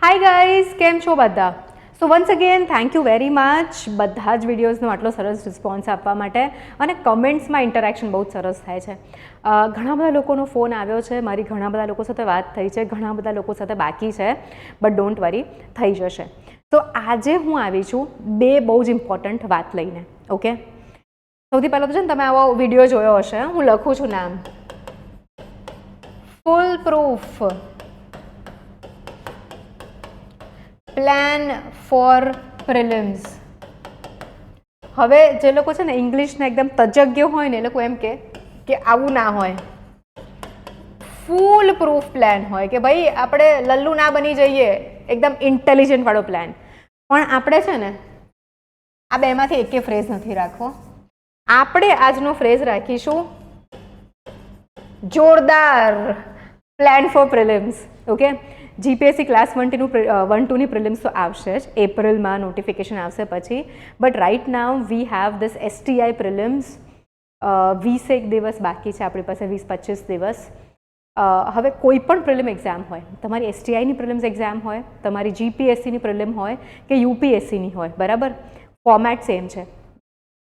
Hi guys, કેમ છો બધા? સો once again thank you very much બધા જ વિડીયોઝનો આટલો સરસ રિસ્પોન્સ આપવા માટે અને કમેન્ટ્સમાં ઇન્ટરેક્શન બહુ જ સરસ થાય છે. ઘણા બધા લોકોનો ફોન આવ્યો છે, મારી ઘણા બધા લોકો સાથે વાત થઈ છે, ઘણા બધા લોકો સાથે બાકી છે, બટ ડોન્ટ વરી, થઈ જશે. તો આજે હું આવી છું બે બહુ જ ઇમ્પોર્ટન્ટ વાત લઈને. ઓકે, સૌથી પહેલાં તો છે ને તમે આવો વિડીયો જોયો હશે, હું લખું છું નામ ફૂલ પ્રૂફ પ્લાન ફોર પ્રિલિમ્સ. હવે જે લોકો છે ને ઇંગ્લિશના એકદમ તજજ્ઞ હોય ને એ લોકો એમ કે આવું ના હોય, ફૂલ પ્રૂફ પ્લાન હોય કે ભાઈ આપણે લલ્લુ ના બની જઈએ, એકદમ ઇન્ટેલિજન્ટ વાળો પ્લાન. પણ આપણે છે ને આ બેમાંથી એકે ફ્રેઝ નથી રાખવો. આપણે આજનો ફ્રેઝ રાખીશું જોરદાર plan for prelims. Okay, GPSC class 1-2ની પ્રિલિમ્સ તો આવશે જ, એપ્રિલમાં નોટિફિકેશન આવશે પછી. But right now we have this STI prelims. 20 દિવસ બાકી છે આપણી પાસે, 20-25 દિવસ. હવે કોઈ પણ પ્રિલિમ એક્ઝામ હોય, તમારી એસટીઆઈની પ્રિલિમ્સ એક્ઝામ હોય, તમારી જીપીએસસીની પ્રિલિમ હોય કે યુપીએસસીની હોય, બરાબર, ફોર્મેટ સેમ છે,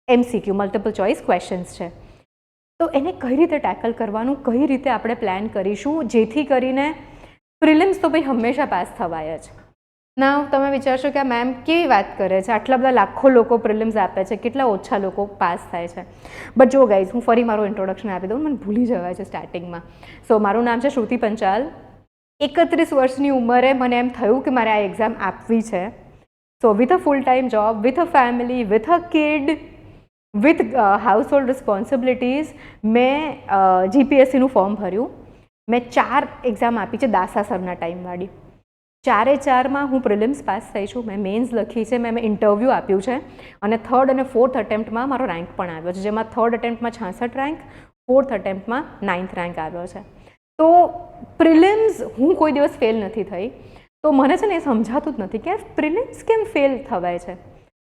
એમસીક્યુ મલ્ટિપલ ચોઇસ ક્વેશ્ચન્સ છે. તો એને કઈ રીતે ટેકલ કરવાનું, કઈ રીતે આપણે પ્લાન કરીશું જેથી કરીને પ્રિલિમ્સ તો ભાઈ હંમેશા પાસ થવાય જ. ના તમે વિચારશો કે આ મેમ કેવી વાત કરે છે, આટલા બધા લાખો લોકો પ્રિલિમ્સ આપે છે, કેટલા ઓછા લોકો પાસ થાય છે. બટ જો ગાઈઝ, હું ફરી મારું ઇન્ટ્રોડક્શન આપી દઉં, મને ભૂલી જવાય છે સ્ટાર્ટિંગમાં. સો મારું નામ છે શ્રુતિ પંચાલ. 31 વર્ષની ઉંમરે મને એમ થયું કે મારે આ એક્ઝામ આપવી છે. સો with a full time job, with a family, with a kid, with house hold responsibilities મેં જીપીએસસીનું ફોર્મ ભર્યું. મેં 4 એક્ઝામ આપી છે દાસા સરના ટાઈમવાળી. 4-4માં હું પ્રિલિમ્સ પાસ થઈ છું, મેં મેન્સ લખી છે, મેં ઇન્ટરવ્યૂ આપ્યું છે અને 3rd અને 4th અટેમ્પ્ટમાં મારો રેન્ક પણ આવ્યો છે, જેમાં 3rd અટેમ્પ્ટમાં 66 rank, 4th અટેમ્પ્ટમાં 9th rank આવ્યો છે. તો પ્રિલિમ્સ હું કોઈ દિવસ ફેલ નથી થઈ. તો મને છે ને એ સમજાતું જ નથી કે પ્રિલિમ્સ કેમ ફેલ થવાય છે.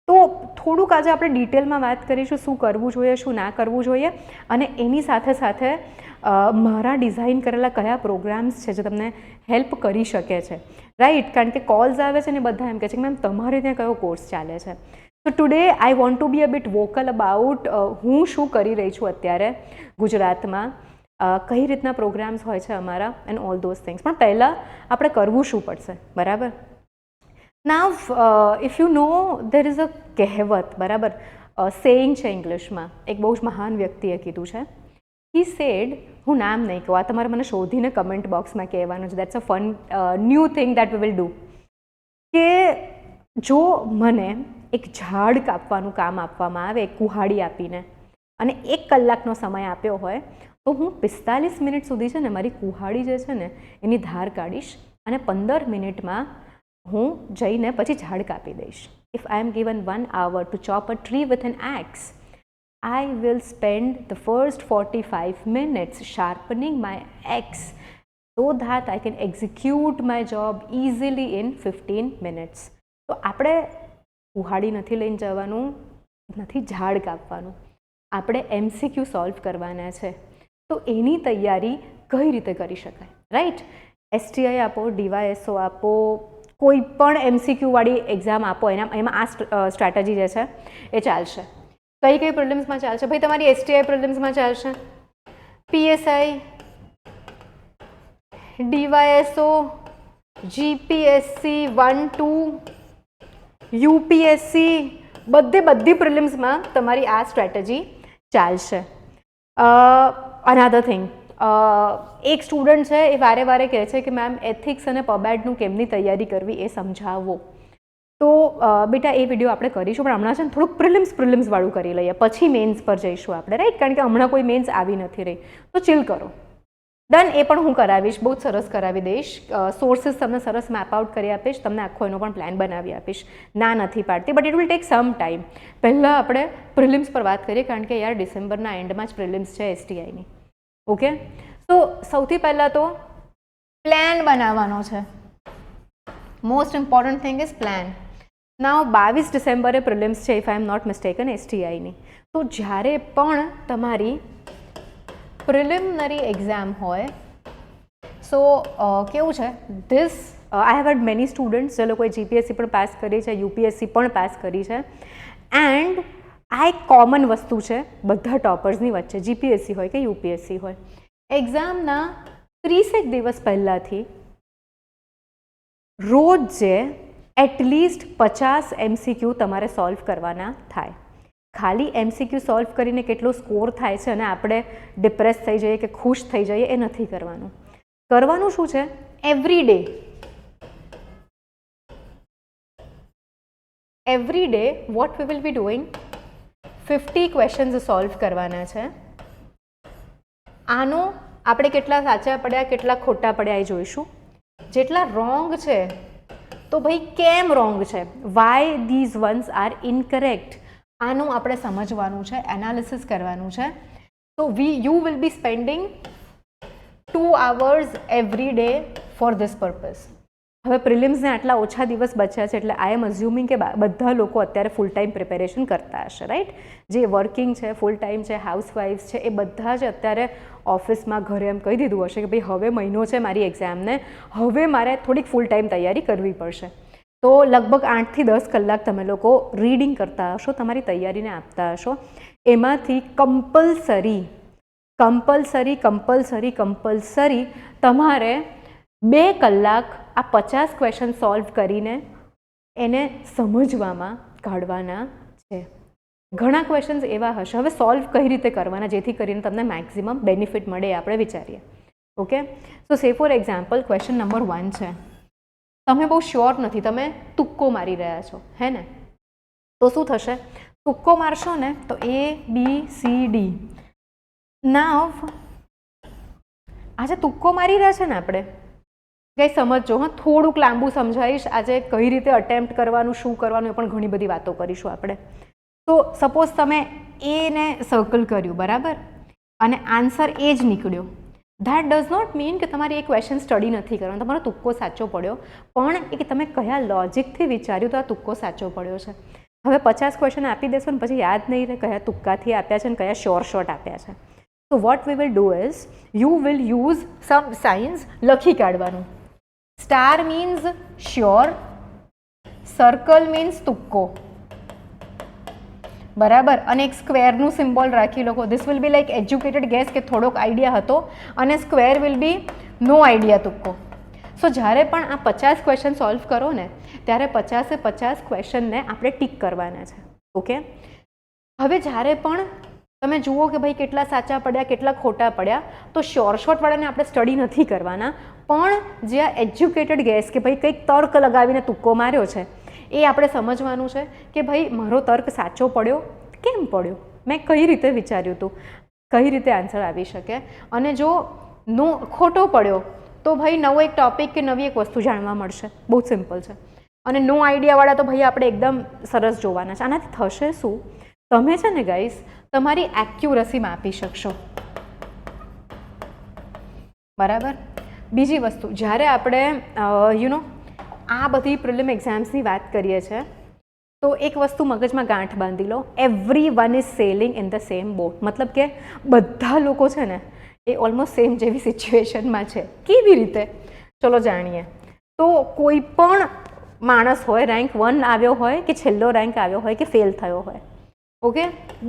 તો થોડુંક આજે આપણે ડિટેલમાં વાત કરીશું, શું કરવું જોઈએ, શું ના કરવું જોઈએ, અને એની સાથે સાથે મારા ડિઝાઇન કરેલા કયા પ્રોગ્રામ્સ છે જે તમને હેલ્પ કરી શકે છે, રાઈટ? કારણ કે કોલ્સ આવે છે ને બધા એમ કહે છે કે મેમ તમારે ત્યાં કયો કોર્સ ચાલે છે. તો today I want to be a bit vocal about હું શું કરી રહી છું અત્યારે ગુજરાતમાં, કઈ રીતના પ્રોગ્રામ્સ હોય છે અમારા, એન્ડ ઓલ ધોઝ થિંગ્સ. પણ પહેલાં આપણે કરવું શું પડશે, બરાબર? નાવ if you know, there is a કહેવત, બરાબર, સેઇંગ છે ઇંગ્લિશમાં, એક બહુ જ મહાન વ્યક્તિએ કીધું છે. હી સેડ, હું નામ નહીં કહું, આ તમારે મને શોધીને કમેન્ટ બોક્સમાં કહેવાનું છે, that's a fun new thing that we will do. કે જો મને એક ઝાડ કાપવાનું કામ આપવામાં આવે, એક કુહાડી આપીને, અને 1 કલાકનો સમય આપ્યો હોય, તો હું 45 મિનિટ સુધી છે ને મારી કુહાડી જે છે ને એની ધાર કાઢીશ અને 15 મિનિટમાં હું જઈને પછી ઝાડ કાપી દઈશ. If I am given 1 hour to chop a tree with an axe, I will spend the first 45 minutes sharpening my axe so that I can execute my job easily in 15 minutes. તો આપણે કુહાડી નથી લઈને જવાનું, નથી ઝાડ કાપવાનું, આપણે MCQ solve કરવાના છે. તો એની તૈયારી કઈ રીતે કરી શકાય, રાઈટ? STI આપો, DYSO આપો, કોઈ પણ MCQવાળી એક્ઝામ આપો, એમાં આ સ્ટ્રેટેજી જે છે એ ચાલશે. કઈ કઈ પ્રિલિમ્સમાં ચાલશે ભાઈ? તમારી એસટીઆઈ પ્રિલિમ્સમાં ચાલશે, પીએસઆઈ, ડીવાયએસઓ, જીપીએસસી 1-2, યુપીએસસી, બધી પ્રિલિમ્સમાં તમારી આ સ્ટ્રેટેજી ચાલશે. અનધર થિંગ, એક સ્ટુડન્ટ છે એ વારે કહે છે કે મેમ એથિક્સ અને પબેડનું કેમની તૈયારી કરવી એ સમજાવો. તો બેટા એ વિડીયો આપણે કરીશું, પણ હમણાં છે ને થોડુંક પ્રિલિમ્સવાળું કરી લઈએ, પછી મેન્સ પર જઈશું આપણે, રાઈટ? કારણ કે હમણાં કોઈ મેન્સ આવી નથી રહી, તો ચિલ કરો. ડન, એ પણ હું કરાવીશ, બહુ જ સરસ કરાવી દઈશ. સોર્સિસ તમને સરસ મેપ આઉટ કરી આપીશ, તમને આખો એનો પણ પ્લાન બનાવી આપીશ. ના નથી પાડતી, but it will take some time. પહેલાં આપણે પ્રિલિમ્સ પર વાત કરીએ, કારણ કે યાર ડિસેમ્બરના એન્ડમાં જ પ્રિલિમ્સ છે એસટીઆઈની. ઓકે, તો સૌથી પહેલાં તો પ્લાન બનાવવાનો છે. Most important thing is plan. Now 22 ડિસેમ્બરે પ્રિલિમ્સ છે, if I am not mistaken, એસટીઆઈની. તો જ્યારે પણ તમારી પ્રિલિમિનરી એક્ઝામ હોય, સો કેવું છે this I have had many students જે લોકોએ જીપીએસસી પણ પાસ કરી છે, યુપીએસસી પણ પાસ કરી છે, એન્ડ આ એક કોમન વસ્તુ છે બધા ટોપર્સની વચ્ચે, જીપીએસસી હોય કે યુપીએસસી હોય, એક્ઝામના 30 દિવસ પહેલાંથી રોજ એટલીસ્ટ 50 MCQ તમારે સોલ્વ કરવાના થાય. ખાલી MCQ સોલ્વ કરીને કેટલો સ્કોર થાય છે અને આપણે ડિપ્રેસ થઈ જઈએ કે ખુશ થઈ જઈએ એ નથી કરવાનું. કરવાનું શું છે? Every day vote we will be doing 50 questions solve કરવાના છે. આનો આપણે કેટલા સાચા પડ્યા કેટલા ખોટા પડ્યા એ જોઈશું. જેટલા રોંગ છે તો ભાઈ કેમ રોંગ છે, why these ones are incorrect, આનું આપણે સમજવાનું છે, એનાલિસિસ કરવાનું છે. તો you will be spending 2 hours every day for this purpose. હવે પ્રિલિમ્સને આટલા ઓછા દિવસ બચ્યા છે એટલે આઈ એમ અઝ્યુમિંગ કે બધા લોકો અત્યારે ફૂલ ટાઈમ પ્રિપેરેશન કરતા હશે, રાઈટ? જે વર્કિંગ છે, ફૂલ ટાઈમ છે, હાઉસવાઇફ્સ છે, એ બધા જ અત્યારે ઓફિસમાં ઘરે એમ કહી દીધું હશે કે ભાઈ હવે મહિનો છે મારી એક્ઝામને, હવે મારે થોડીક ફૂલ ટાઈમ તૈયારી કરવી પડશે. તો લગભગ 8 થી 10 કલાક તમે લોકો રીડિંગ કરતા હશો, તમારી તૈયારીને આપતા હશો. એમાંથી કમ્પલસરી તમારે 2 કલાક આ 50 ક્વેશ્ચન સોલ્વ કરીને એને સમજવામાં કાઢવાના છે. ઘણા ક્વેશ્ચન્સ એવા હશે, હવે સોલ્વ કઈ રીતે કરવાના જેથી કરીને તમને મેક્સિમમ બેનિફિટ મળે એ આપણે વિચારીએ. ઓકે, સો સે ફોર એક્ઝામ્પલ ક્વેશ્ચન નંબર 1 છે. તમે બહુ શ્યોર નથી, તમે તુક્કો મારી રહ્યા છો, હે ને? તો શું થશે? તુક્કો મારશો ને તો ABCD. નાવ આજે તુક્કો મારી રહ્યા છે ને આપણે, કંઈ સમજજો. હા, થોડુંક લાંબુ સમજાવીશ આજે કઈ રીતે અટેમ્પ્ટ કરવાનું, શું કરવાનું, એ પણ ઘણી બધી વાતો કરીશું આપણે. તો સપોઝ તમે એને સર્કલ કર્યું, બરાબર, અને આન્સર એ જ નીકળ્યો. ધેટ ડઝ નોટ મીન કે તમારે એ ક્વેશ્ચન સ્ટડી નથી કરવાનો, તમારો તુક્કો સાચો પડ્યો, પણ એ કે તમે કયા લોજિકથી વિચાર્યું તો આ તુક્કો સાચો પડ્યો છે. હવે 50 ક્વેશ્ચન આપી દેશો ને પછી યાદ નહીં રહે કયા તુક્કાથી આપ્યા છે ને કયા શ્યોર શોર્ટ આપ્યા છે. તો what we will do is you will use some signs લખી કાઢવાનું. Star means sure, circle means તુક્કો, બરાબર, અને એક સ્ક્વેરનું સિમ્બોલ રાખી લો. This will be like educated guess કે થોડોક આઈડિયા હતો, અને square will be no idea તુક્કો. સો જ્યારે પણ આ 50 ક્વેશ્ચન સોલ્વ કરો ને ત્યારે 50 ક્વેશ્ચનને આપણે ટીક કરવાના છે. ઓકે, હવે જ્યારે પણ તમે જુઓ કે ભાઈ કેટલા સાચા પડ્યા કેટલા ખોટા પડ્યા, તો શ્યોર શોર્ટવાળાને આપણે સ્ટડી નથી કરવાના, પણ જે આ એજ્યુકેટેડ ગેસ કે ભાઈ કંઈક તર્ક લગાવીને તુક્કો માર્યો છે એ આપણે સમજવાનું છે કે ભાઈ મારો તર્ક સાચો પડ્યો, કેમ પડ્યો, મેં કઈ રીતે વિચાર્યું હતું, કઈ રીતે આન્સર આવી શકે. અને જો ખોટો પડ્યો તો ભાઈ નવો એક ટોપિક કે નવી એક વસ્તુ જાણવા મળશે. બહુ સિમ્પલ છે. અને નો આઈડિયાવાળા તો ભાઈ આપણે એકદમ સરસ જોવાના છે. આનાથી થશે શું? તમે છે ને ગાઈસ તમારી એક્યુરસી માપી શકશો, બરાબર. બીજી વસ્તુ, જ્યારે આપણે આ બધી પ્રિલિમ એક્ઝામ્સની વાત કરીએ છીએ તો એક વસ્તુ મગજમાં ગાંઠ બાંધી લો, everyone is sailing in the same boat. મતલબ કે બધા લોકો છે ને એ ઓલમોસ્ટ સેમ જેવી સિચ્યુએશનમાં છે. કેવી રીતે? ચલો જાણીએ. તો કોઈ પણ માણસ હોય, રેન્ક 1 આવ્યો હોય કે છેલ્લો રેન્ક આવ્યો હોય કે ફેલ થયો હોય, ઓકે,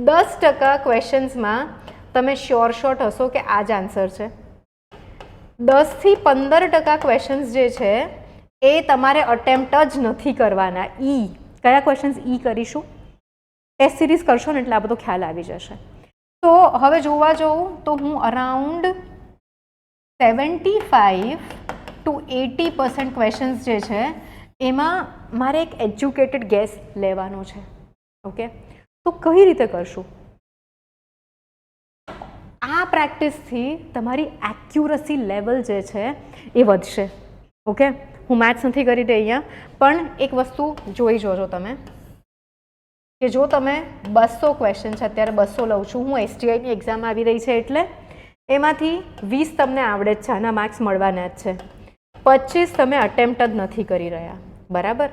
10% ક્વેશ્ચન્સમાં તમે શ્યોર શોર્ટ હશો કે આ જ આન્સર છે. 10 થી 15% ક્વેશ્ચન્સ જે છે એ તમારે અટેમ્પ્ટ જ નથી કરવાના. કયા ક્વેશ્ચન્સ કરીશું? ટેસ્ટ સિરીઝ કરશો ને એટલે આ બધો ખ્યાલ આવી જશે. તો હવે જોવા જાઉં તો હું અરાઉન્ડ 75 to 80% ક્વેશ્ચન્સ જે છે એમાં મારે એક એજ્યુકેટેડ ગેસ લેવાનો છે. ઓકે, તો કઈ રીતે કરશું? આ પ્રેક્ટિસથી તમારી એક્યુરસી લેવલ જે છે એ વધશે. ઓકે, હું મેથ્સ નથી કરી રહી અહીંયા, પણ એક વસ્તુ જોઈ જોજો તમે કે જો તમે 200 ક્વેશ્ચન છે, અત્યારે 200 લઉં છું હું, STIની એક્ઝામ આવી રહી છે એટલે એમાંથી 20 તમને આવડે જ છે, આના માર્ક્સ મળવાના જ છે, 25 તમે અટેમ્પ્ટ જ નથી કરી રહ્યા, બરાબર.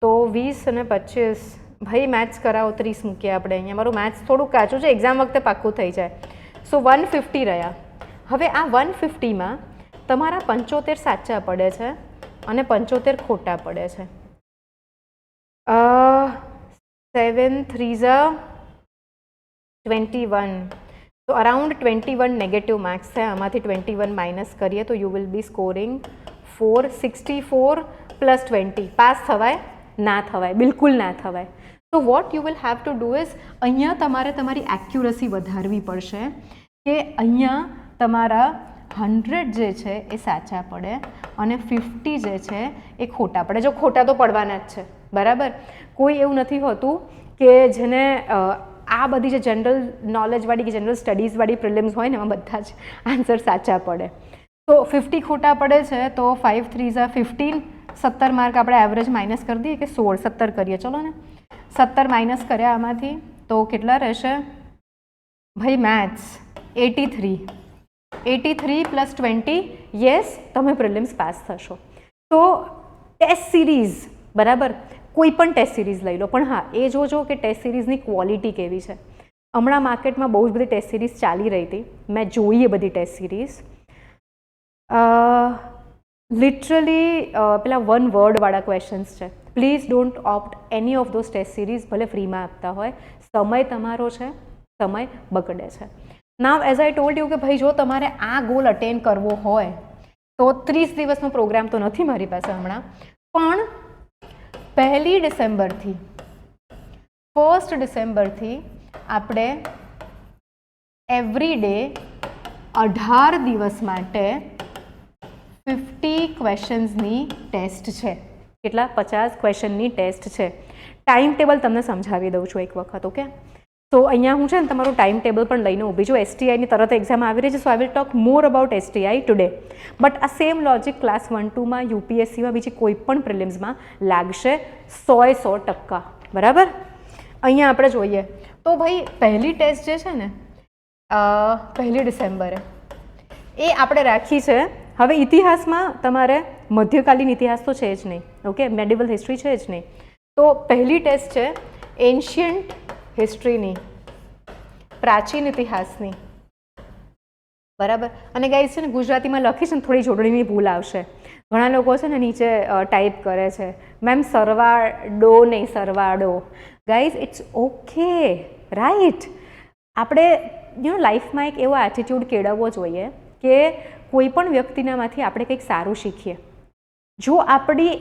તો 20 અને 25, ભાઈ મેથ્સ કરાવો, 30 મૂકીએ આપણે અહીંયા. મારું મેથ્સ થોડું કાચું છે, એક્ઝામ વખતે પાક્કું થઈ જાય. સો 150 રહ્યા. હવે આ 150માં તમારા 75 સાચા પડે છે અને 75 ખોટા પડે છે. 7 3 21, તો અરાઉન્ડ 21 નેગેટિવ માર્ક્સ છે. આમાંથી 21 માઇનસ કરીએ તો you will B scoring 464 plus 20. Pass થવાય? ના થવાય, બિલકુલ ના થવાય. તો what you will have to do is, અહીંયા તમારે તમારી એક્યુરસી વધારવી પડશે કે અહીંયા તમારા 100 જે છે એ સાચા પડે અને 50 જે છે એ ખોટા પડે. જો ખોટા તો પડવાના જ છે, બરાબર. કોઈ એવું નથી હોતું કે જેને આ બધી જે જનરલ નોલેજવાળી કે જનરલ સ્ટડીઝવાળી પ્રિલિમ્સ હોય ને એમાં બધા જ આન્સર સાચા પડે. તો 50 ખોટા પડે છે તો 5 3 15, 17 માર્ક આપણે એવરેજ માઇનસ કરી દઈએ કે 16, 17 કરીએ, ચલો ને. 17 માઇનસ કર્યા આમાંથી તો કેટલા રહેશે ભાઈ? મેથ્સ 83 પ્લસ 20, યસ, તમે પ્રિલિમ્સ પાસ થશો. તો ટેસ્ટ સિરીઝ, બરાબર, કોઈ પણ ટેસ્ટ સિરીઝ લઈ લો, પણ હા એ જોજો કે ટેસ્ટ સિરીઝની ક્વોલિટી કેવી છે. હમણાં માર્કેટમાં બહુ જ બધી ટેસ્ટ સિરીઝ ચાલી રહી હતી, મેં જોઈ એ બધી ટેસ્ટ સિરીઝ. લિટરલી પેલા 1 વર્ડવાળા ક્વેશ્ચન્સ છે. Please don't opt any of those test series, ભલે ફ્રીમાં આપતા હોય. સમય તમારો છે, સમય બગડે છે. નાવ એઝ આઈ ટોલ્ડ યુ કે ભાઈ જો તમારે આ ગોલ અટેન કરવો હોય તો 30 દિવસનો પ્રોગ્રામ તો નથી મારી પાસે હમણાં, પણ 1 ડિસેમ્બરથી 1 ડિસેમ્બરથી આપણે એવરી ડે 18 દિવસ માટે 50 ક્વેશ્ચન્સની ટેસ્ટ છે. કેટલા? 50 ક્વેશ્ચનની ટેસ્ટ છે. ટાઈમ ટેબલ તમને સમજાવી દઉં છું એક વખત, ઓકે. તો અહીંયા હું છે ને તમારું ટાઈમ ટેબલ પણ લઈને ઊભી છું. STIની તરત એક્ઝામ આવી રહી છે, so I will talk more about STI today. But આ સેમ લોજિક ક્લાસ 1-2માં, UPSCમાં, બીજી કોઈ પણ પ્રિલિમ્સમાં લાગશે 100%, બરાબર. અહીંયા આપણે જોઈએ તો ભાઈ પહેલી ટેસ્ટ જે છે ને 1 ડિસેમ્બરે એ આપણે રાખી છે. હવે ઇતિહાસમાં તમારે મધ્યકાલીન ઇતિહાસ તો છે જ નહીં, ઓકે, મેડિવલ હિસ્ટ્રી છે જ નહીં. તો પહેલી ટેસ્ટ છે એન્શિયન્ટ હિસ્ટ્રીની, પ્રાચીન ઇતિહાસની, બરાબર. અને ગાઈઝ છે ને ગુજરાતીમાં લખી છે ને થોડી જોડણીની ભૂલ આવશે. ઘણા લોકો છે ને નીચે ટાઈપ કરે છે મેમ સરવાળો નહીં સરવાળો. Guys it's okay, right. આપણે લાઈફમાં એક એવો એટીટ્યૂડ કેળવવો જોઈએ કે કોઈ પણ વ્યક્તિનામાંથી આપણે કંઈક સારું શીખીએ. જો આપણી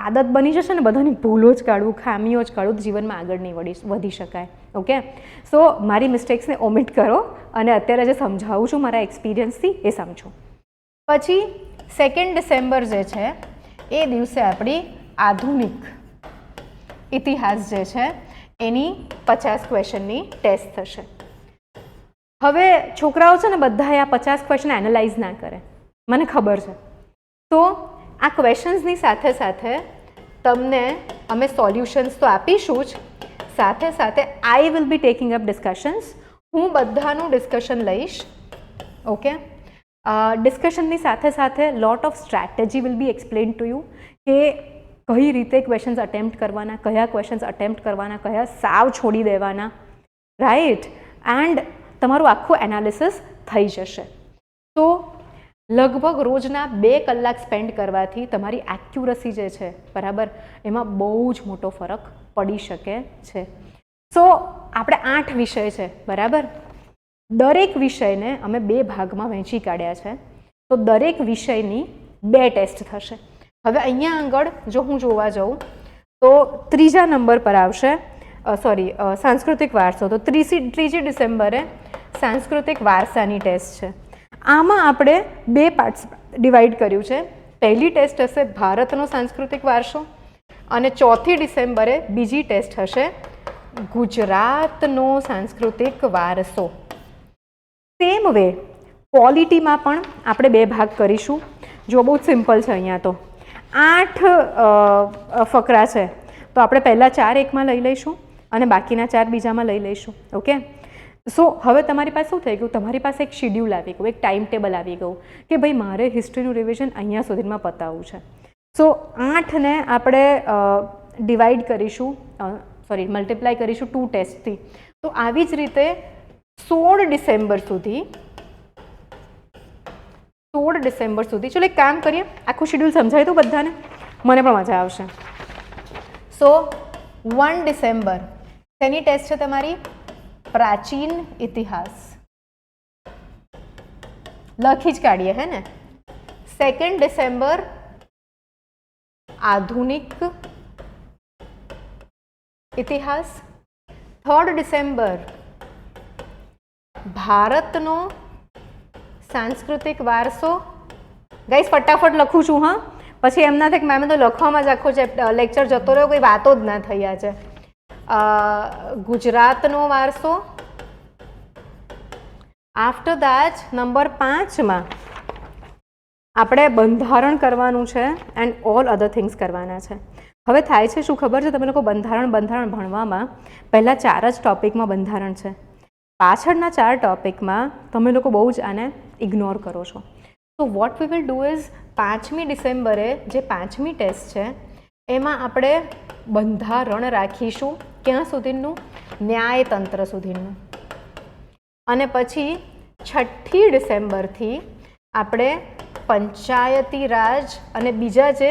આદત બની જશે ને બધાની ભૂલો જ કાઢવું, ખામીઓ જ કાઢવું, તો જીવનમાં આગળ નહીં વધી શકાય, ઓકે. સો મારી મિસ્ટેક્સને ઓમિટ કરો અને અત્યારે જે સમજાવું છું મારા એક્સપિરિયન્સથી એ સમજો. પછી 2 ડિસેમ્બર જે છે એ દિવસે આપણી આધુનિક ઇતિહાસ જે છે એની 50 ક્વેશ્ચનની ટેસ્ટ થશે. હવે છોકરાઓ છે ને બધા આ 50 ક્વેશ્ચન એનાલાઇઝ ના કરે, મને ખબર છે. તો આ ક્વેશ્ચન્સની સાથે સાથે તમને અમે સોલ્યુશન્સ તો આપીશું જ, સાથે સાથે I will be taking up discussions. હું બધાનું ડિસ્કશન લઈશ, ઓકે. ડિસ્કશનની સાથે સાથે lot of strategy will be explain to you કે કઈ રીતે ક્વેશ્ચન્સ અટેમ્પ્ટ કરવાના, કયા ક્વેશ્ચન્સ અટેમ્પ્ટ કરવાના, કયા સાવ છોડી દેવાના, રાઈટ. એન્ડ તમારું આખું એનાલિસિસ થઈ જશે. તો લગભગ રોજના 2 કલાક સ્પેન્ડ કરવાથી તમારી એક્યુરસી જે છે, બરાબર, એમાં બહુ જ મોટો ફરક પડી શકે છે. સો આપણે 8 વિષય છે, બરાબર. દરેક વિષયને અમે 2 ભાગમાં વહેંચી કાઢ્યા છે. તો દરેક વિષયની 2 ટેસ્ટ થશે. હવે અહીંયા આગળ જો હું જોવા જાઉં તો 3જા નંબર પર આવશે સાંસ્કૃતિક વારસો. તો 3 ડિસેમ્બરે સાંસ્કૃતિક વારસાની ટેસ્ટ છે. આમાં આપણે 2 પાર્ટ્સ ડિવાઈડ કર્યું છે. પહેલી ટેસ્ટ હશે ભારતનો સાંસ્કૃતિક વારસો અને 4 ડિસેમ્બરે બીજી ટેસ્ટ હશે ગુજરાતનો સાંસ્કૃતિક વારસો. સેમ વે પોલિટીમાં પણ આપણે 2 ભાગ કરીશું. જો બહુ જ સિમ્પલ છે, અહીંયા તો 8 ફકરા છે, તો આપણે પહેલાં 4 એકમાં લઈ લઈશું અને બાકીના 4 બીજામાં લઈ લઈશું, ઓકે. સો હવે તમારી પાસે શું થઈ ગયું, તમારી પાસે એક શિડ્યુલ આવી ગયું, એક ટાઈમ ટેબલ આવી ગયું કે ભાઈ મારે હિસ્ટ્રીનું રિવિઝન અહીંયા સુધીમાં પતાવવું છે. સો 8ને આપણે ડિવાઈડ કરીશું, મલ્ટીપ્લાય કરીશું 2 ટેસ્ટથી. તો આવી જ રીતે 16 ડિસેમ્બર સુધી 16 ડિસેમ્બર સુધી. ચલો એક કામ કરીએ, આખું શેડ્યુલ સમજાય તો બધાને, મને પણ મજા આવશે. સો 1 ડિસેમ્બર શેની ટેસ્ટ છે તમારી? પ્રાચીન ઇતિહાસ, લખી જ કાઢીએ હે ને. 2 ડિસેમ્બર આધુનિક ઇતિહાસ. 3 ડિસેમ્બર ભારતનો સાંસ્કૃતિક વારસો. ગાઈસ ફટાફટ લખું છું હા, પછી એમના થાય મેમે તો લખવામાં જ આખો લેક્ચર જતો રહ્યો, કોઈ વાતો જ ના થઈ આજે. ગુજરાતનો વારસો. આફ્ટર દેટ નંબર 5માં આપણે બંધારણ કરવાનું છે એન્ડ ઓલ અધર થિંગ્સ કરવાના છે. હવે થાય છે શું ખબર છે, તમે લોકો બંધારણ ભણવામાં પહેલાં 4 જ ટોપિકમાં બંધારણ છે, પાછળના 4 ટોપિકમાં તમે લોકો બહુ જ આને ઇગ્નોર કરો છો. તો what we will do is 5મી ડિસેમ્બરે જે 5મી ટેસ્ટ છે એમાં આપણે બંધારણ રાખીશું. ક્યાં સુધીનું? ન્યાયતંત્ર સુધીનું. અને પછી 6ઠી ડિસેમ્બરથી આપણે પંચાયતી રાજ અને બીજા જે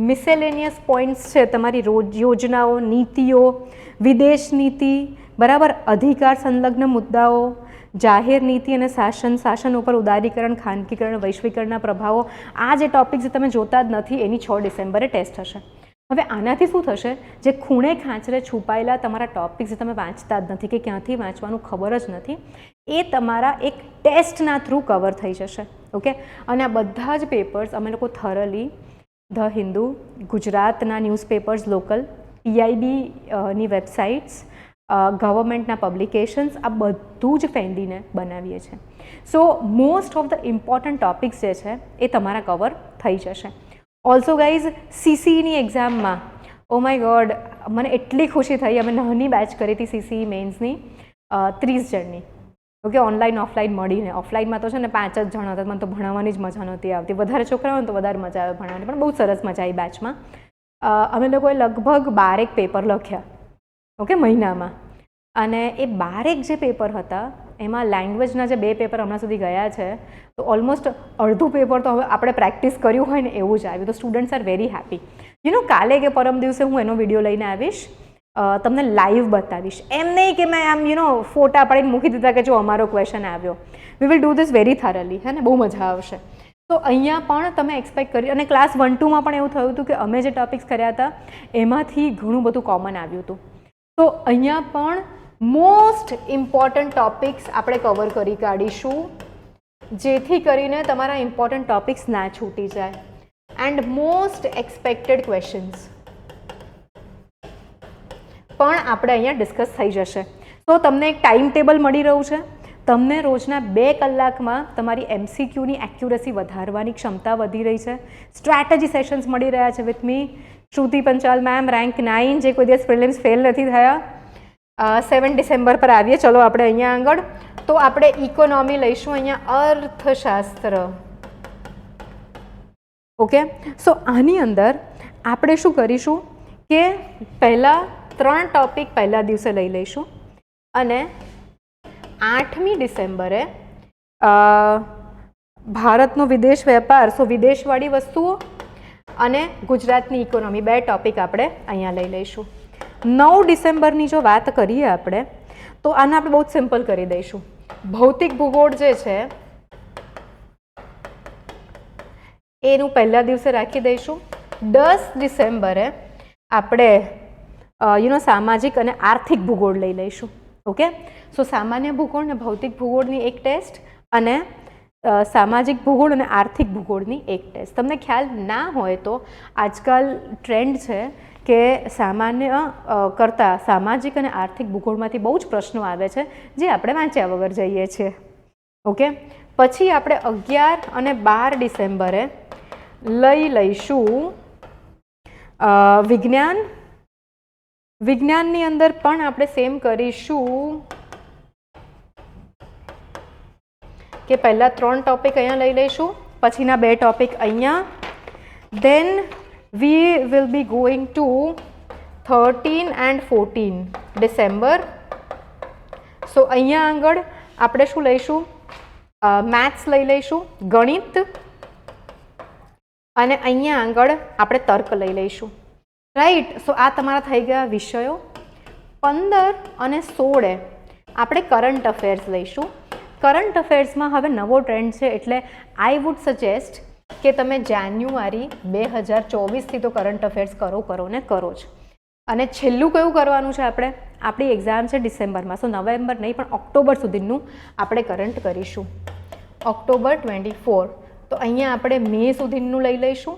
મિસેલેનિયસ પોઈન્ટ્સ છે, તમારી યોજનાઓ, નીતિઓ, વિદેશ નીતિ, બરાબર, અધિકાર સંલગ્ન મુદ્દાઓ, જાહેર નીતિ અને શાસન ઉપર ઉદારીકરણ, ખાનગીકરણ, વૈશ્વિકરણના પ્રભાવો, આ જે ટોપિક જે તમે જોતા જ નથી એની 6 ડિસેમ્બરે ટેસ્ટ હશે. હવે આનાથી શું થશે, જે ખૂણે ખાંચરે છુપાયેલા તમારા ટોપિક્સ જે તમે વાંચતા જ નથી કે ક્યાંથી વાંચવાનું ખબર જ નથી, એ તમારા એક ટેસ્ટના થ્રુ કવર થઈ જશે. ઓકે. અને આ બધા જ પેપર્સ અમે લોકો થરલી ધ હિન્દુ, ગુજરાતના ન્યૂઝપેપર્સ લોકલ, PIB ની વેબસાઇટ્સ, ગવર્મેન્ટના પબ્લિકેશન્સ, આ બધું જ ફેંડીને બનાવીએ છીએ. સો most of the important topics જે છે એ તમારા કવર થઈ જશે. ઓલ્સો ગાઈઝ CCEની એક્ઝામમાં ઓ માય ગોડ મને એટલી ખુશી થઈ, અમે નાની બેચ કરી હતી CCE મેન્સની 30 જણની. ઓકે, ઓનલાઈન ઓફલાઈન મળીને. ઓફલાઈનમાં તો છે ને 5 જ જણ હતા, મને તો ભણાવવાની જ મજા નહોતી આવતી. વધારે છોકરાઓ હોય ને તો વધારે મજા આવે ભણાવવાની, પણ બહુ સરસ મજા આવી બેચમાં. અમે લોકોએ લગભગ 12 પેપર લખ્યા, ઓકે, મહિનામાં. અને એ 12 જે પેપર હતા એમાં લેંગ્વેજના જે 2 પેપર હમણાં સુધી ગયા છે, તો ઓલમોસ્ટ અડધું પેપર તો હવે આપણે પ્રેક્ટિસ કર્યું હોય ને એવું જ આવ્યું. તો સ્ટુડન્ટ્સ આર વેરી હેપી. કાલે કે પરમ દિવસે હું એનો વિડીયો લઈને આવીશ, તમને લાઈવ બતાવીશ. એમ નહીં કે મેં આમ ફોટા પાડીને મૂકી દીધા કે જો અમારો ક્વેશ્ચન આવ્યો. We will do this very thoroughly, હે ને, બહુ મજા આવશે. તો અહીંયા પણ તમે એક્સપેક્ટ કરી, અને ક્લાસ 1-2માં પણ એવું થયું હતું કે અમે જે ટોપિક્સ કર્યા હતા એમાંથી ઘણું બધું કોમન આવ્યું હતું. તો અહીંયા પણ મોસ્ટ ઇમ્પોર્ટન્ટ ટોપિક્સ આપણે કવર કરી કાઢીશું, જેથી કરીને તમારા ઇમ્પોર્ટન્ટ ટોપિક્સ ના છૂટી જાય. એન્ડ મોસ્ટ એક્સપેક્ટેડ ક્વેશ્ચન્સ પણ આપણે અહીંયા ડિસ્કસ થઈ જશે. તો તમને એક ટાઈમ ટેબલ મળી રહ્યું છે. તમને રોજના 2 કલાકમાં તમારી MCQની એક્યુરસી વધારવાની ક્ષમતા વધી રહી છે. સ્ટ્રેટેજી સેશન્સ મળી રહ્યા છે with me, Shruti Panchal ma'am, rank 9, જે કોઈ દિવસ પ્રિલિમ્સ ફેલ નથી થયા. 7 ડિસેમ્બર પર આવીએ. ચલો આપણે અહીંયા આગળ તો આપણે ઇકોનોમી લઈશું, અહીંયા અર્થશાસ્ત્ર. ઓકે. સો આની અંદર આપણે શું કરીશું કે પહેલાં 3 ટોપિક પહેલા દિવસે લઈ લઈશું, અને 8મી ડિસેમ્બરે ભારતનો વિદેશ વેપાર, સો વિદેશવાળી વસ્તુઓ, અને ગુજરાતની ઇકોનોમી, 2 ટોપિક આપણે અહીંયા લઈ લઈશું. 9 ડિસેમ્બરની જો વાત કરીએ આપણે, તો આને આપણે બહુ જ સિમ્પલ કરી દઈશું. ભૌતિક ભૂગોળ જે છે એનું પહેલા દિવસે રાખી દઈશું. 10 ડિસેમ્બરે આપણે સામાજિક અને આર્થિક ભૂગોળ લઈ લઈશું. ઓકે. સો સામાન્ય ભૂગોળ અને ભૌતિક ભૂગોળની એક ટેસ્ટ, અને સામાજિક ભૂગોળ અને આર્થિક ભૂગોળની એક ટેસ્ટ. તમને ખ્યાલ ના હોય તો આજકાલ ટ્રેન્ડ છે કે સામાન્ય કરતાં સામાજિક અને આર્થિક ભૂગોળમાંથી બહુ જ પ્રશ્નો આવે છે જે આપણે વાંચ્યા વગર જઈએ છીએ. ઓકે. પછી આપણે 11 અને 12 ડિસેમ્બરે લઈ લઈશું વિજ્ઞાન. વિજ્ઞાનની અંદર પણ આપણે સેમ કરીશું કે પહેલા 3 ટોપિક અહીંયા લઈ લઈશું, પછીના 2 ટોપિક અહીંયા. Then we will be going to 13 and 14 December. So અહીંયા આગળ આપણે શું લઈશું? મેથ્સ લઈ લઈશું, ગણિત, અને અહીંયા આગળ આપણે તર્ક લઈ લઈશું, રાઈટ. સો આ તમારા થઈ ગયા વિષયો. 15 અને 16 આપણે કરંટ અફેર્સ લઈશું. કરંટ અફેર્સમાં હવે નવો ટ્રેન્ડ છે, એટલે આઈ વુડ સજેસ્ટ કે તમે જાન્યુઆરી 2024થી તો કરંટ અફેર્સ કરો ને કરો જ. અને છેલ્લું કયું કરવાનું છે આપણે? આપણી એક્ઝામ છે ડિસેમ્બરમાં, સો નવેમ્બર નહીં પણ ઓક્ટોબર સુધીનું આપણે કરંટ કરીશું. ઓક્ટોબર 24. તો અહીંયા આપણે મે સુધીનું લઈ લઈશું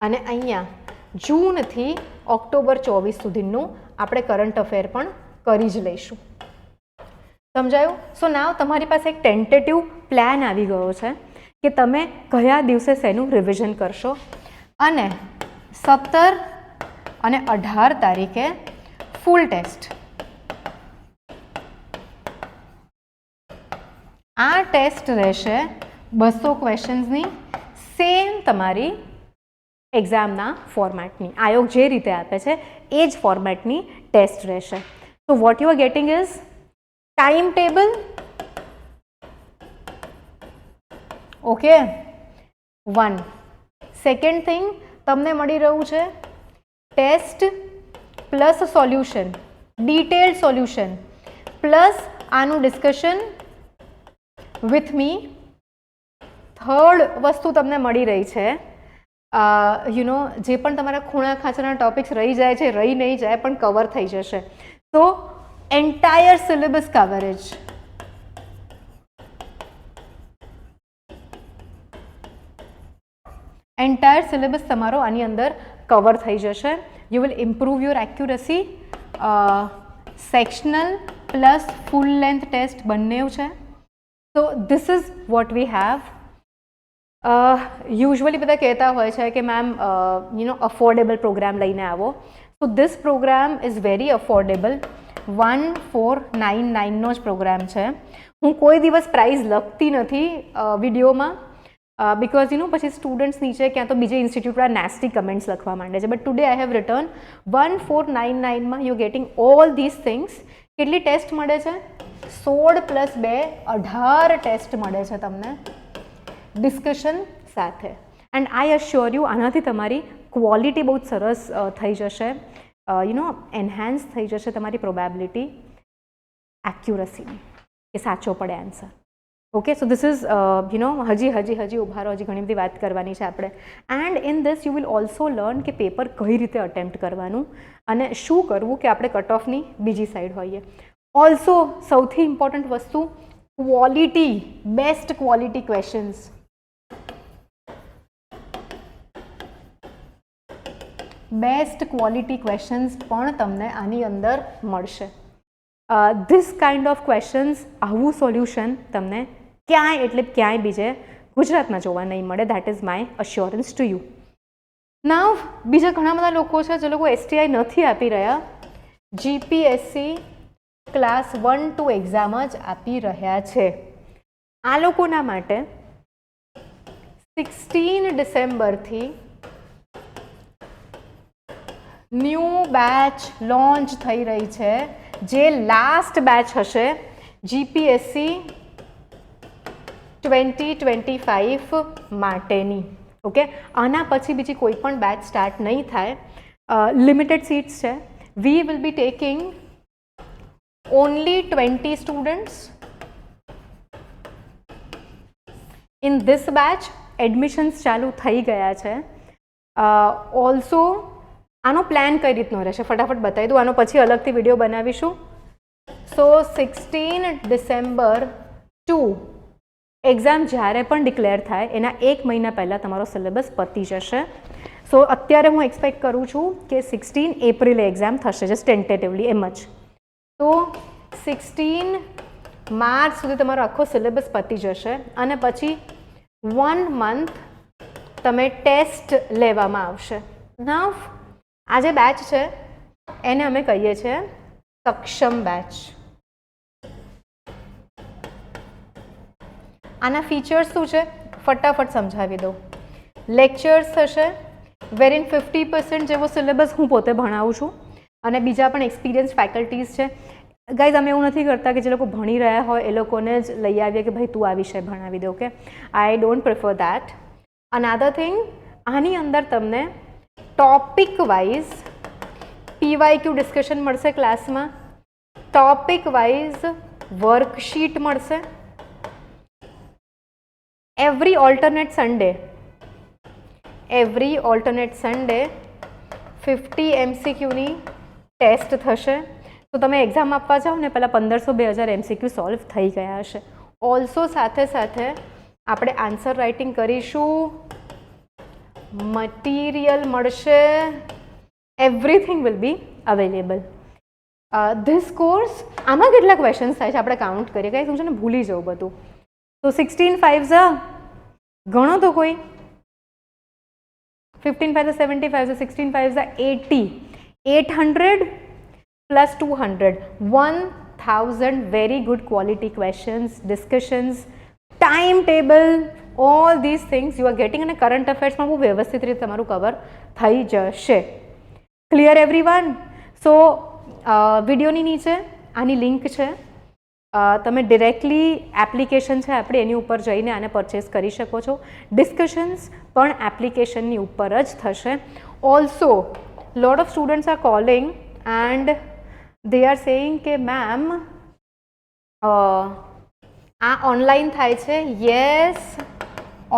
અને અહીંયા જૂનથી ઓક્ટોબર 24 સુધીનું આપણે કરંટ અફેર પણ કરી જ લઈશું. સમજાયું? સો નાવ તમારી પાસે એક ટેન્ટેટિવ પ્લાન આવી ગયો છે કે તમે કયા દિવસે શેનું રિવિઝન કરશો. અને 17 અને 18 તારીખે ફૂલ ટેસ્ટ. આ ટેસ્ટ રહેશે 200 ક્વેશ્ચન્સની, સેમ તમારી એક્ઝામના ફોર્મેટની. આયોગ જે રીતે આપે છે એ જ ફોર્મેટની ટેસ્ટ રહેશે. તો what you are getting is time table. Okay, 1. Second thing, તમને મળી રહ્યું છે test plus solution, detailed solution plus આનું ડિસ્કશન વિથ મી. થર્ડ વસ્તુ તમને મળી રહી છે જે પણ તમારા ખૂણા ખાંચાના ટોપિક્સ રહી જાય છે, રહી નહીં જાય પણ કવર થઈ જશે. તો entire syllabus coverage. Entire syllabus તમારો આની અંદર કવર થઈ જશે. You will improve your accuracy. Sectional plus full length test બંને છે. તો this is what we have. Usually બધા કહેતા હોય છે કે મેમ અફોર્ડેબલ પ્રોગ્રામ લઈને આવો. So this program is very affordable. 1499નો જ પ્રોગ્રામ છે. હું કોઈ દિવસ પ્રાઇસ લખતી નથી વિડીયોમાં, બિકોઝ પછી સ્ટુડન્ટ્સ નીચે ક્યાં તો બીજી ઇન્સ્ટિટ્યૂટવાળા નેસ્ટી કમેન્ટ્સ લખવા માંડે છે. But today I have return 1499માં you getting all this things. કેટલી ટેસ્ટ મળે છે? 16 + 2 18 ટેસ્ટ મળે છે તમને ડિસ્કશન સાથે. એન્ડ આઈ અશ્યોર યુ આનાથી તમારી ક્વોલિટી બહુ જ સરસ થઈ જશે. એન્હાન્સ થઈ જશે તમારી પ્રોબેબિલિટી એક્યુરસીની કે સાચો પડે answer. Okay, so this is હજી ઉભા રહો, હજી ઘણી બધી વાત કરવાની છે આપણે. And in this you will also learn કે પેપર કઈ રીતે અટેમ્પ્ટ કરવાનું અને શું કરવું કે આપણે કટ ઓફની બીજી સાઈડ હોઈએ. ઓલ્સો સૌથી ઇમ્પોર્ટન્ટ વસ્તુ quality, best quality questions. Best quality questions પણ તમને આની અંદર મળશે. ધીસ કાઇન્ડ ઓફ ક્વેશ્ચન્સ, આવું સોલ્યુશન તમને ક્યાંય એટલે ક્યાંય બીજે ગુજરાતમાં જોવા નહીં મળે. That is my assurance to you. Now બીજા ઘણા બધા લોકો છે જે લોકો એસટીઆઈ નથી આપી રહ્યા, જીપીએસસી ક્લાસ 1-2 એક્ઝામ જ આપી રહ્યા છે. આ લોકોના માટે 16 ડિસેમ્બરથી ન્યૂ બેચ લોન્ચ થઈ રહી છે, જે લાસ્ટ બેચ હશે જીપીએસસી 2025 માટેની. ઓકે, આના પછી બીજી કોઈ પણ બેચ સ્ટાર્ટ નહીં થાય. લિમિટેડ સીટ્સ છે. We will be taking only 20 students in this batch. Admissions ચાલુ થઈ ગયા છે. ઓલ્સો આનો પ્લાન કઈ રીતનો રહેશે ફટાફટ બતાવી દઉં, આનો પછી અલગથી વિડીયો બનાવીશું. સો 16 ડિસેમ્બર ટુ એક્ઝામ જ્યારે પણ ડિક્લેર થાય એના 1 મહિના પહેલાં તમારો સિલેબસ પતી જશે. સો અત્યારે હું એક્સપેક્ટ કરું છું કે 16 એપ્રિલે એક્ઝામ થશે, જસ્ટ ટેન્ટેટિવલી એમ જ. તો 16 માર્ચ સુધી તમારો આખો સિલેબસ પતી જશે અને પછી 1 મંથ તમે ટેસ્ટ લેવામાં આવશે. નાવ આ જે બેચ છે એને અમે કહીએ છીએ સક્ષમ બેચ. આના ફીચર્સ શું છે ફટાફટ સમજાવી દઉં. લેક્ચર્સ થશે વેરીન 50% જેવો સિલેબસ હું પોતે ભણાવું છું અને બીજા પણ એક્સપિરિયન્સ ફેકલ્ટીઝ છે. ગાઈઝ અમે એવું નથી કરતા કે જે લોકો ભણી રહ્યા હોય એ લોકોને જ લઈ આવીએ કે ભાઈ તું આ વિષય ભણાવી દે. Okay, I don't prefer that. Another thing, આની અંદર તમને ટોપિક વાઇઝ PYQ ડિસ્કશન મળશે ક્લાસમાં, ટોપિક વાઇઝ વર્કશીટ મળશે. એવરી ઓલ્ટરનેટ સન્ડે 50 MCQની ટેસ્ટ થશે. તો તમે એક્ઝામ આપવા જાઓ ને પહેલાં 1500-2000 MCQ સોલ્વ થઈ ગયા હશે. ઓલ્સો સાથે સાથે આપણે આન્સર રાઇટિંગ કરીશું, મટીરિયલ મળશે, everything will be available. This course આમાં કેટલા ક્વેશ્ચન્સ થાય છે આપણે કાઉન્ટ કરીએ, કંઈ શું છે ને ભૂલી જાઉં બધું. તો 16 5 ગણો તો કોઈ, 15 5 75, 16 5 80, 800 plus 200, 1000 very good quality questions, discussions, timetable, all these things you are getting. અને કરંટ અફેર્સમાં બહુ વ્યવસ્થિત રીતે તમારું કવર થઈ જશે. Clear everyone? સો વિડીયોની નીચે આની લિંક છે, તમે ડિરેક્ટલી એપ્લિકેશન છે આપણે એની ઉપર જઈને આને પરચેસ કરી શકો છો. ડિસ્કશન્સ પણ એપ્લિકેશનની ઉપર જ થશે. Also lot of students are calling and they are saying કે મેમ આ ઓનલાઈન થાય છે. યસ,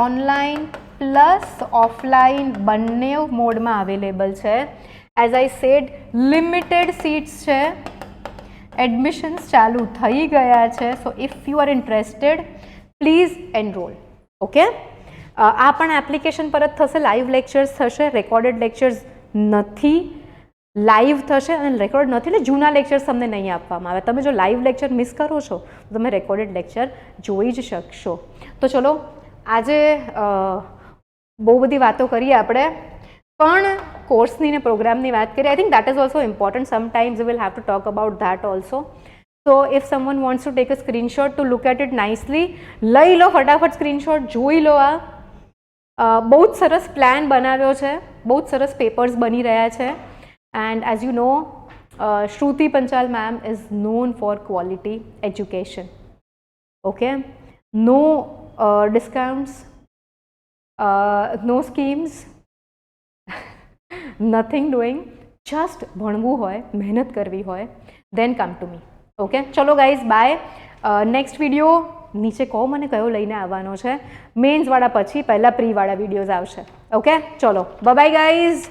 ઓનલાઈન પ્લસ ઓફલાઈન બંને મોડમાં અવેલેબલ છે. As I said limited seats છે, એડમિશન્સ ચાલુ થઈ ગયા છે. સો if you are interested please enrol. Okay, આ પણ એપ્લિકેશન પર જ થશે. લાઈવ લેક્ચર્સ થશે, રેકોર્ડેડ લેક્ચર્સ નથી. લાઈવ થશે અને રેકોર્ડ નથી એટલે જૂના લેક્ચર્સ તમને નહીં આપવામાં આવે. તમે જો લાઈવ લેક્ચર મિસ કરો છો તો તમે રેકોર્ડેડ લેક્ચર જોઈ જ શકશો. તો ચલો આજે બહુ બધી વાતો કરીએ આપણે, પણ કોર્સની ને પ્રોગ્રામની વાત કરીએ. I think that is also important. Sometimes we will have to talk about that also. So if someone wants to take a screenshot to look at it nicely, લઈ લો ફટાફટ સ્ક્રીનશોટ, જોઈ લો. બહુ જ સરસ પ્લાન બનાવ્યો છે, બહુ જ સરસ પેપર્સ બની રહ્યા છે. And as you know, Shruti Panchal ma'am is known for quality education. Okay, no discounts, no schemes, nothing doing. Just ભણવું હોય, મહેનત કરવી હોય, then come to me. Okay, ચલો guys, bye. નેક્સ્ટ વિડીયો નીચે કહો મને કયો લઈને આવવાનો છે. મેન્સવાળા પછી પહેલાં પ્રીવાળા વિડીયોઝ આવશે. ઓકે, ચલો બાય બાય ગાઈઝ.